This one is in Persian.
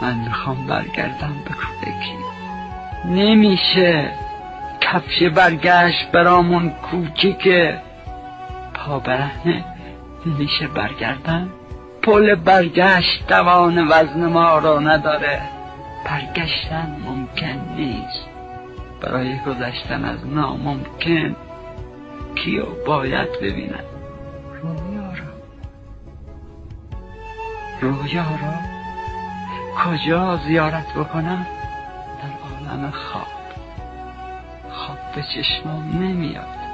من میخوام برگردم به کودکی. نمیشه، کفش برگشت برامون کوچیکه. پا برهنه نمیشه برگردم. پل برگشت توان وزن ما را نداره. برگشتن ممکن نیست. برای گذشتن از ناممکن کیو باید ببینم؟ رویا را کجا زیارت بکنم؟ در عالم خواب به چشمم نمیاد.